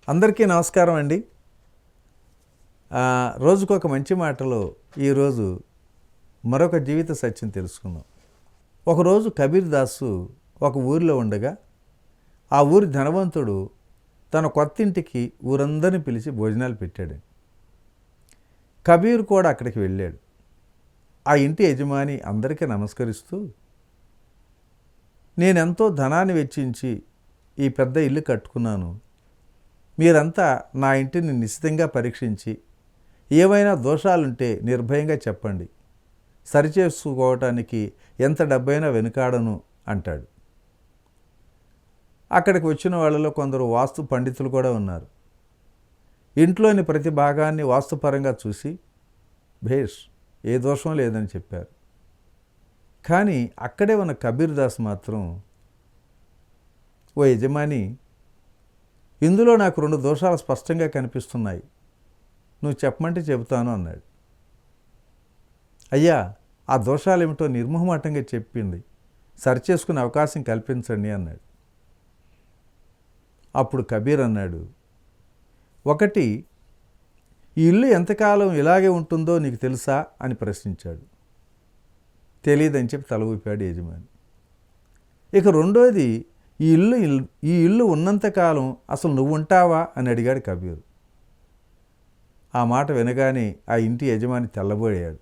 అందరికీ నమస్కారం అండి. రోజుకొక మంచి మాటలో ఈరోజు మరొక జీవిత సత్యం తెలుసుకుందాం. ఒకరోజు కబీర్ దాసు ఒక ఊరిలో ఉండగా ఆ ఊరి ధనవంతుడు తన కొత్తింటికి ఊరందరిని పిలిచి భోజనాలు పెట్టాడు. కబీర్ కూడా అక్కడికి వెళ్ళాడు. ఆ ఇంటి యజమాని అందరికీ నమస్కరిస్తూ, నేనెంతో ధనాన్ని వెచ్చించి ఈ పెద్ద ఇల్లు కట్టుకున్నాను. మీరంతా నా ఇంటిని నిశ్చితంగా పరీక్షించి ఏవైనా దోషాలుంటే నిర్భయంగా చెప్పండి. సరిచేసుకోవటానికి ఎంత డబ్బైనా వెనుకాడను అంటాడు. అక్కడికి వచ్చిన వాళ్ళలో కొందరు వాస్తు పండితులు కూడా ఉన్నారు. ఇంట్లోని ప్రతి భాగాన్ని వాస్తుపరంగా చూసి భేష్, ఏ దోషం లేదని చెప్పారు. కానీ అక్కడే ఉన్న కబీర్ దాస్ మాత్రం, ఓ యజమాని, ఇందులో నాకు 2 దోషాలు స్పష్టంగా కనిపిస్తున్నాయి, నువ్వు చెప్పమంటే చెబుతాను అన్నాడు. అయ్యా, ఆ దోషాలు ఏమిటో నిర్మోహమాటంగా చెప్పింది, సరిచేసుకునే అవకాశం కల్పించండి అన్నాడు. అప్పుడు కబీర్ అన్నాడు, 1, ఈ ఇల్లు ఎంతకాలం ఇలాగే ఉంటుందో నీకు తెలుసా అని ప్రశ్నించాడు. తెలియదని చెప్పి తల ఊపాడు యజమాని. ఇక 2, ఈ ఇల్లు ఉన్నంతకాలం అసలు నువ్వు ఉంటావా అని అడిగాడు కబీర్. ఆ మాట వినగానే ఆ ఇంటి యజమాని తెల్లబోయాడు.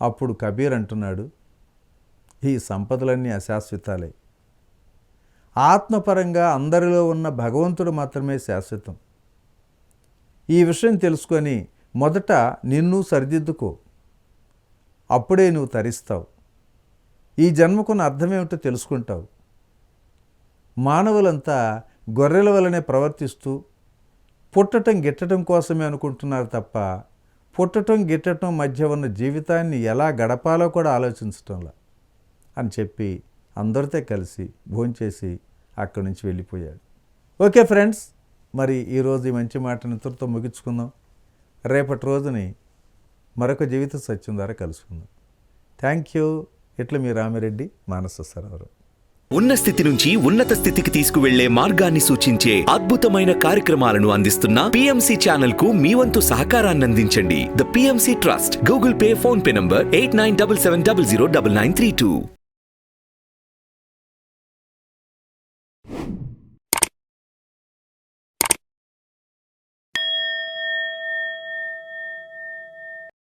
అప్పుడు కబీర్ అంటున్నాడు, ఈ సంపదలన్నీ అశాశ్వతాలే. ఆత్మపరంగా అందరిలో ఉన్న భగవంతుడు మాత్రమే శాశ్వతం. ఈ విషయం తెలుసుకొని మొదట నిన్ను సరిదిద్దుకో, అప్పుడే నువ్వు తరిస్తావు. ఈ జన్మకున్న అర్థమేమిటో తెలుసుకుంటావు. మానవులంతా గొర్రెల వలనే ప్రవర్తిస్తూ పుట్టటం గిట్టడం కోసమే అనుకుంటున్నారు తప్ప పుట్టటం గిట్టటం మధ్య ఉన్న జీవితాన్ని ఎలా గడపాలో కూడా ఆలోచించటంలా అని చెప్పి అందరితో కలిసి భోంచేసి అక్కడి నుంచి వెళ్ళిపోయాడు. ఓకే ఫ్రెండ్స్, మరి ఈరోజు ఈ మంచి మాటను ఇంతటితో ముగించుకుందాం. రేపటి రోజుని మరొక జీవిత సత్యం ద్వారా కలుసుకుందాం. Thank you. ఇట్లా మీ రామిరెడ్డి, మానస సరోవరం. ఉన్న స్థితి నుంచి ఉన్నత స్థితికి తీసుకువెళ్లే మార్గాన్ని సూచించే అద్భుతమైన కార్యక్రమాలను అందిస్తున్న PMC ఛానల్ కు మీ వంతు సహకారాన్ని అందించండి. The PMC trust. Google pay, phone pay number 8977009932.